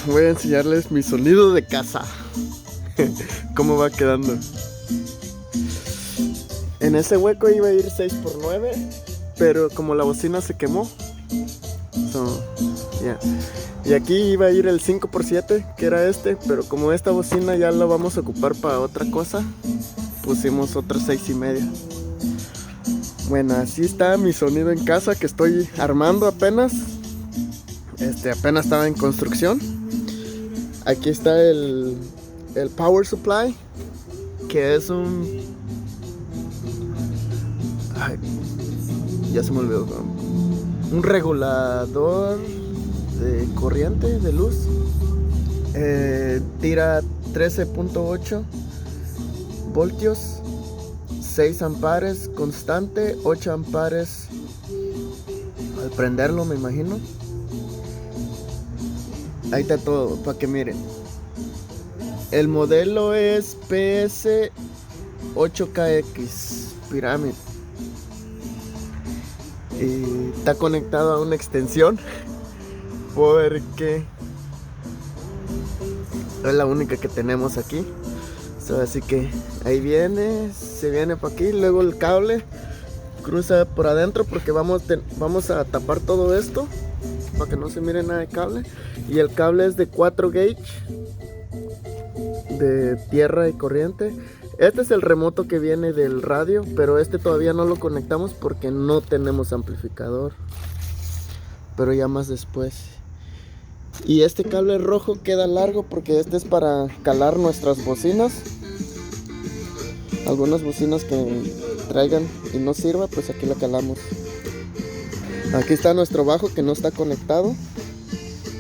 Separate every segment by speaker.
Speaker 1: voy a enseñarles mi sonido de casa. Cómo va quedando. En ese hueco iba a ir 6x9, pero como la bocina se quemó, yeah. Y aquí iba a ir el 5x7, que era este, pero como esta bocina ya la vamos a ocupar para otra cosa, pusimos otra 6.5. Bueno, así está mi sonido en casa, que estoy armando apenas. Apenas estaba en construcción. Aquí está el power supply, que es ay, ya se me olvidó. Un regulador de corriente, de luz. Tira 13.8 voltios, 6 amperes constante, 8 amperes al prenderlo, me imagino. Ahí está todo, para que miren. El modelo es PS8KX Pyramid. Y está conectado a una extensión porque es la única que tenemos aquí. Así que ahí viene, se viene para aquí, luego el cable cruza por adentro porque vamos a tapar todo esto para que no se mire nada de cable. Y el cable es de 4 gauge de tierra y corriente. Este es el remoto que viene del radio, pero este todavía no lo conectamos porque no tenemos amplificador, pero ya más después. Y este cable rojo queda largo porque este es para calar nuestras bocinas. Algunas bocinas que traigan y no sirva, pues aquí la calamos. Aquí está nuestro bajo que no está conectado.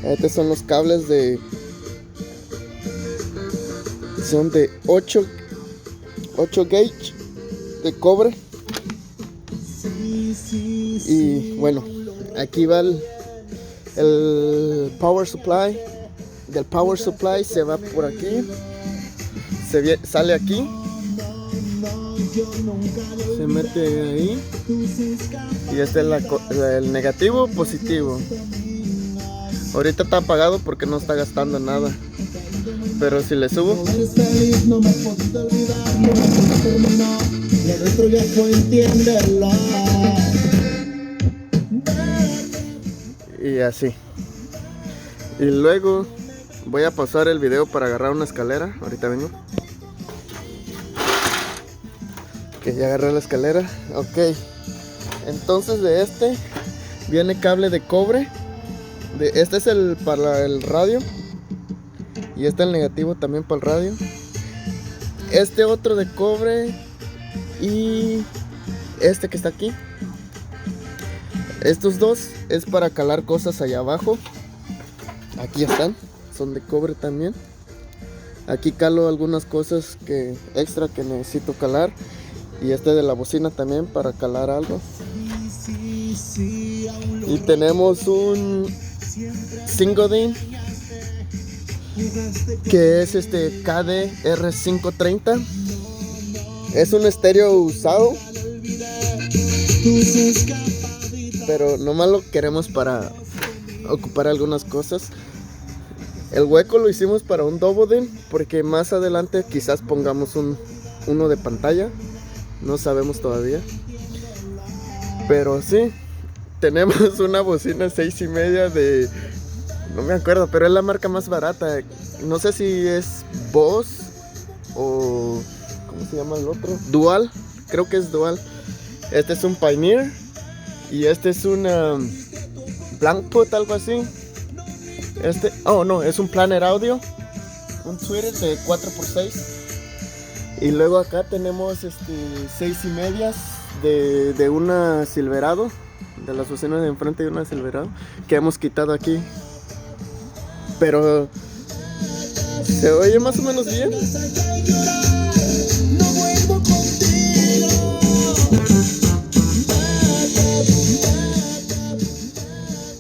Speaker 1: Estos son los cables son de 8 gauge de cobre. Y bueno, aquí va el power supply. Del power supply se va por aquí, sale aquí, se mete ahí, y este es el negativo, positivo. Ahorita está apagado porque no está gastando nada, pero si le subo, y así. Y luego voy a pausar el video para agarrar una escalera. Ahorita vengo. Que ya agarré la escalera. Ok. Entonces de este viene cable de cobre. Este es para el radio. Y este es el negativo también para el radio. Este otro de cobre. Y este que está aquí. Estos dos es para calar cosas allá abajo. Aquí están. Son de cobre también. Aquí calo algunas cosas extra que necesito calar. Y este de la bocina también para calar algo. Y tenemos un Singodin, que es KD-R530. Es un estéreo usado, pero nomás lo queremos para ocupar algunas cosas. El hueco lo hicimos para un Dobodin, porque más adelante quizás pongamos uno de pantalla. No sabemos todavía. Pero sí, tenemos una bocina 6.5 de... No me acuerdo, pero es la marca más barata. No sé si es Bose o... ¿Cómo se llama el otro? Dual, creo que es Dual. Este es un Pioneer. Y este es una Blackput, algo así. Oh no, es un Planet Audio, un Twitter de 4x6. Y luego acá tenemos 6.5 de una Silverado, de las bocinas de enfrente de una Silverado, que hemos quitado aquí. Pero se oye más o menos bien.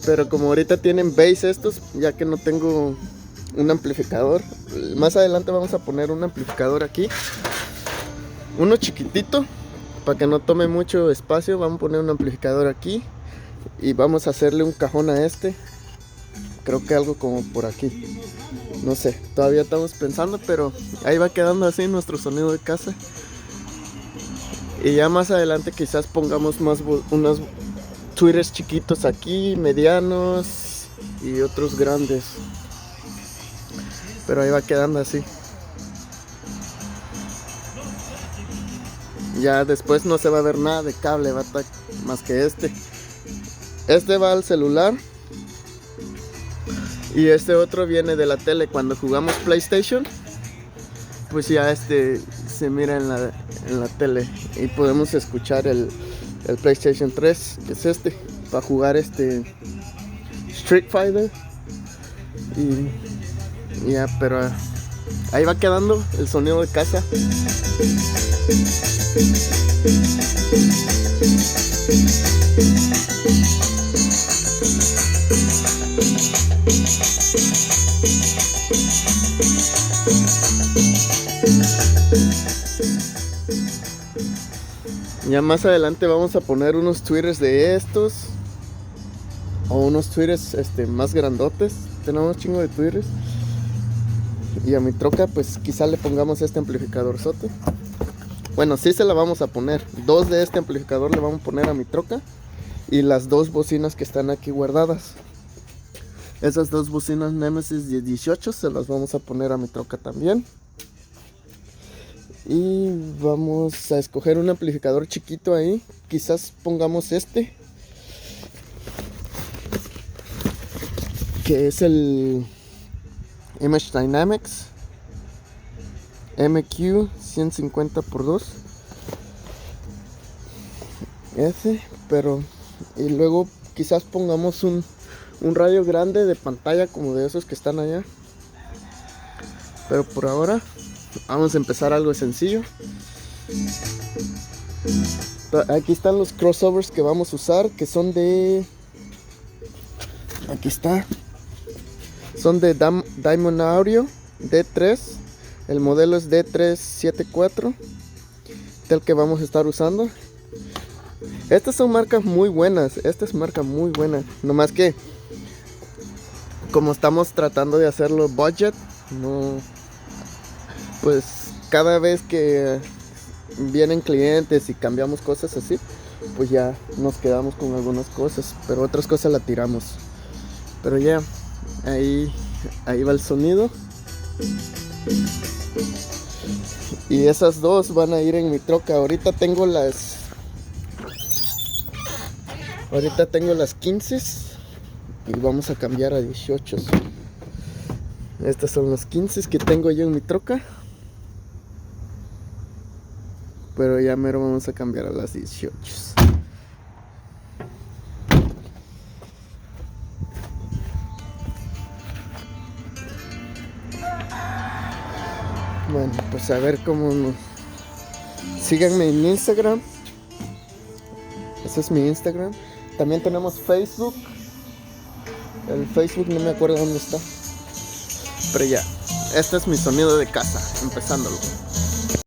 Speaker 1: Pero como ahorita tienen bass estos, ya que no tengo un amplificador, más adelante vamos a poner un amplificador aquí, uno chiquitito para que no tome mucho espacio. Vamos a poner un amplificador aquí y vamos a hacerle un cajón a este Creo que algo como por aquí. No sé, todavía estamos pensando, pero ahí va quedando así nuestro sonido de casa. Y ya más adelante quizás pongamos unos tweeters chiquitos aquí, medianos y otros grandes. Pero ahí va quedando así. Ya después no se va a ver nada de cable, va a estar más que este. Este va al celular. Y este otro viene de la tele. Cuando jugamos PlayStation, pues ya se mira en la tele. Y podemos escuchar el PlayStation 3, que es para jugar Street Fighter. Y ya, pero ahí va quedando el sonido de casa. Ya más adelante vamos a poner unos tweeters de estos, o unos tweeters más grandotes. Tenemos chingo de tweeters. Y a mi troca pues quizá le pongamos este amplificador sote. Bueno, sí se la vamos a poner. 2 de este amplificador le vamos a poner a mi troca. Y las 2 bocinas que están aquí guardadas. Esas 2 bocinas Nemesis 18 se las vamos a poner a mi troca también. Y vamos a escoger un amplificador chiquito ahí. Quizás pongamos que es el Image Dynamics MQ 150x2. Pero y luego quizás pongamos un radio grande de pantalla como de esos que están allá. Pero por ahora vamos a empezar algo sencillo. Aquí están los crossovers que vamos a usar, que son de... Aquí está. Son de Diamond Audio D3. El modelo es D374, del que vamos a estar usando. Estas son marcas muy buenas. Esta es marca muy buena. Nomás que como estamos tratando de hacerlo budget, no, pues cada vez que vienen clientes y cambiamos cosas así, pues ya nos quedamos con algunas cosas, pero otras cosas la tiramos. Pero ya, ahí va el sonido. Y esas 2 van a ir en mi troca. Ahorita tengo las 15 y vamos a cambiar a 18. Estas son las 15 que tengo yo en mi troca. Pero ya mero vamos a cambiar a las 18. Bueno, pues a ver cómo nos... Síganme en Instagram. Ese es mi Instagram. También tenemos Facebook. El Facebook no me acuerdo dónde está. Pero ya, este es mi sonido de casa, empezándolo.